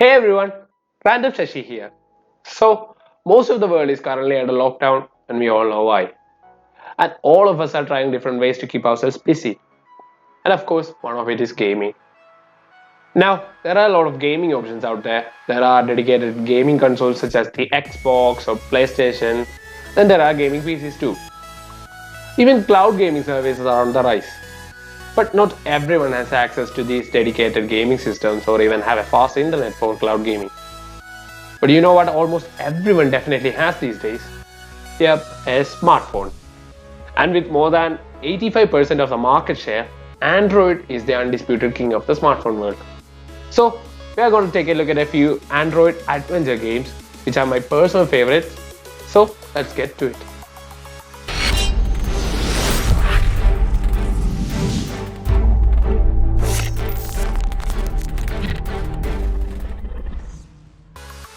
Hey everyone, Random Shashi here. Most of the world is currently under lockdown, and we all know why. And all of us are trying different ways to keep ourselves busy. And of course, one of it is gaming. Now, there are a lot of gaming options out there. There are dedicated gaming consoles such as the Xbox or PlayStation. Then there are gaming PCs too. Even cloud gaming services are on the rise. But not everyone has access to these dedicated gaming systems or even have a fast internet for cloud gaming. But you know what almost everyone definitely has these days? Yep, a smartphone. And with more than 85% of the market share, Android is the undisputed king of the smartphone world. So, we are going to take a look at a few Android adventure games, which are my personal favorites. So, let's get to it.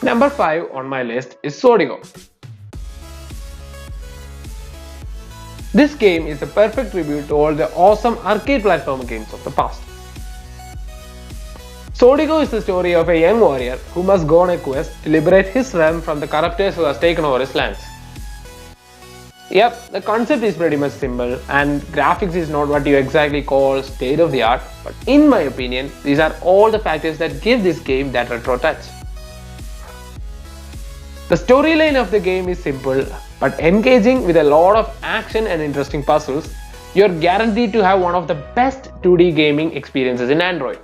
Number 5 on my list is Zodigo. This game is a perfect tribute to all the awesome arcade platform games of the past. Zodigo is the story of a young warrior who must go on a quest to liberate his realm from the corruptors who has taken over his lands. Yep, the concept is pretty much simple and graphics is not what you exactly call state of the art, but in my opinion, these are all the factors that give this game that retro touch. The storyline of the game is simple but engaging with a lot of action and interesting puzzles. You're guaranteed to have one of the best 2D gaming experiences in Android.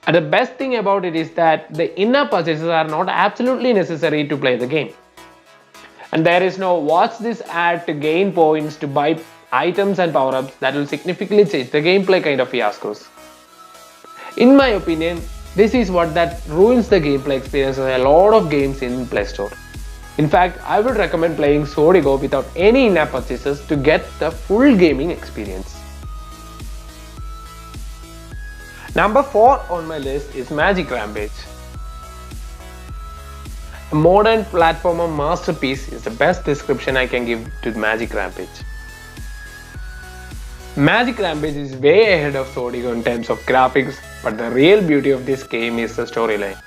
And the best thing about it is that the in-app purchases are not absolutely necessary to play the game. And there is no watch this ad to gain points to buy items and power-ups that will significantly change the gameplay kind of fiascos. In my opinion, this is what that ruins the gameplay experience of a lot of games in Play Store. In fact, I would recommend playing Zodigo without any in-app purchases to get the full gaming experience. Number 4 on my list is Magic Rampage. A modern platformer masterpiece is the best description I can give to Magic Rampage. Magic Rampage is way ahead of Zodigo in terms of graphics, but the real beauty of this game is the storyline.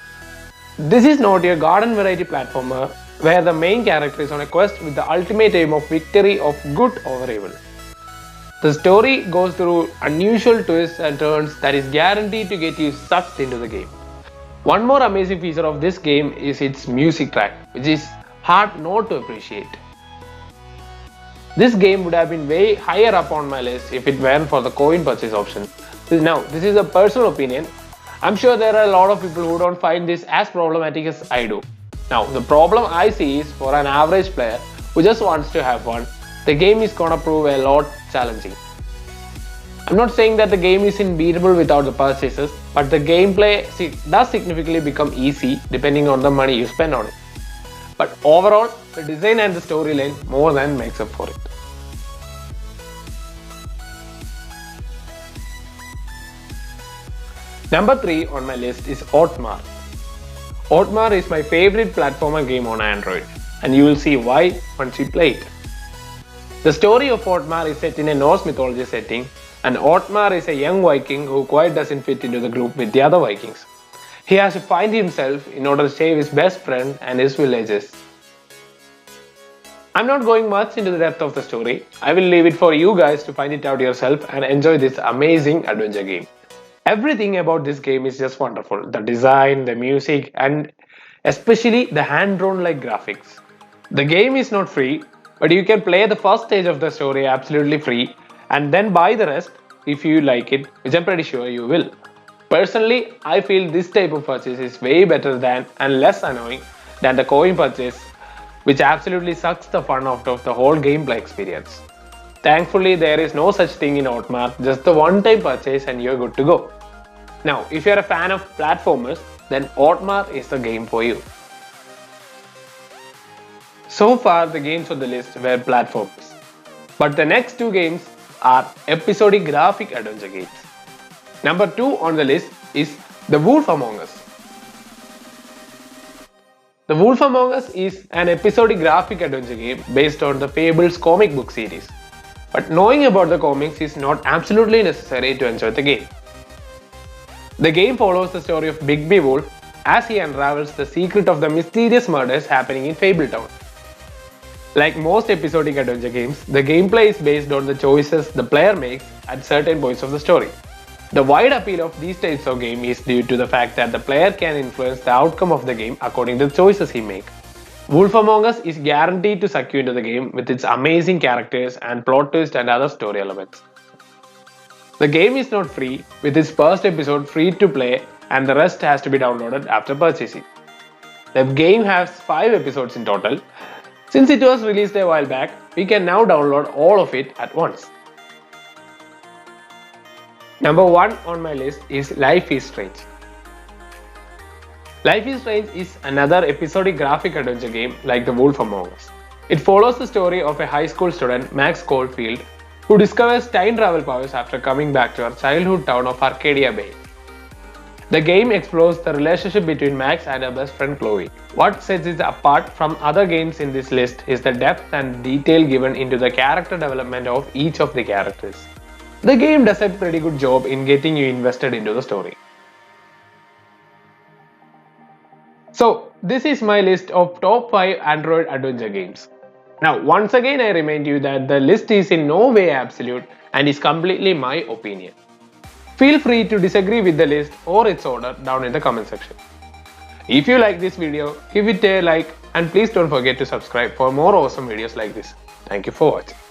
This is not your garden variety platformer where the main character is on a quest with the ultimate aim of victory of good over evil. The story goes through unusual twists and turns that is guaranteed to get you sucked into the game. One more amazing feature of this game is its music track, which is hard not to appreciate. This game would have been way higher up on my list if it weren't for the coin purchase option. Now, this is a personal opinion. I'm sure there are a lot of people who don't find this as problematic as I do. Now, the problem I see is for an average player who just wants to have fun, the game is gonna prove a lot challenging. I'm not saying that the game is unbeatable without the purchases, but the gameplay does significantly become easy depending on the money you spend on it. But overall, the design and the storyline more than makes up for it. Number 3 on my list is Otmar. Otmar is my favorite platformer game on Android, and you will see why once you play it. The story of Otmar is set in a Norse mythology setting, and Otmar is a young Viking who quite doesn't fit into the group with the other Vikings. He has to find himself in order to save his best friend and his villages. I'm not going much into the depth of the story. I will leave it for you guys to find it out yourself and enjoy this amazing adventure game. Everything about this game is just wonderful. The design, the music, and especially the hand-drawn like graphics. The game is not free, but you can play the first stage of the story absolutely free and then buy the rest if you like it, which I'm pretty sure you will. Personally, I feel this type of purchase is way better than and less annoying than the coin purchase, which absolutely sucks the fun out of the whole gameplay experience. Thankfully, there is no such thing in Otmar, just the one-time purchase and you're good to go. Now, if you're a fan of platformers, then Otmar is the game for you. So far, the games on the list were platformers, but the next 2 games are episodic graphic adventure games. Number 2 on the list is The Wolf Among Us. The Wolf Among Us is an episodic graphic adventure game based on the Fables comic book series. But knowing about the comics is not absolutely necessary to enjoy the game. The game follows the story of Bigby Wolf as he unravels the secret of the mysterious murders happening in Fabletown. Like most episodic adventure games, the gameplay is based on the choices the player makes at certain points of the story. The wide appeal of these types of game is due to the fact that the player can influence the outcome of the game according to the choices he makes. Wolf Among Us is guaranteed to suck you into the game with its amazing characters and plot twist and other story elements. The game is not free, with its first episode free to play and the rest has to be downloaded after purchasing. The game has 5 episodes in total. Since it was released a while back, we can now download all of it at once. Number 1 on my list is Life is Strange. Life is Strange is another episodic graphic adventure game like The Wolf Among Us. It follows the story of a high school student, Max Caulfield, who discovers time travel powers after coming back to her childhood town of Arcadia Bay. The game explores the relationship between Max and her best friend Chloe. What sets it apart from other games in this list is the depth and detail given into the character development of each of the characters. The game does a pretty good job in getting you invested into the story. So, this is my list of top 5 Android adventure games. Now, once again I remind you that the list is in no way absolute and is completely my opinion. Feel free to disagree with the list or its order down in the comment section. If you like this video, give it a like and please don't forget to subscribe for more awesome videos like this. Thank you for watching.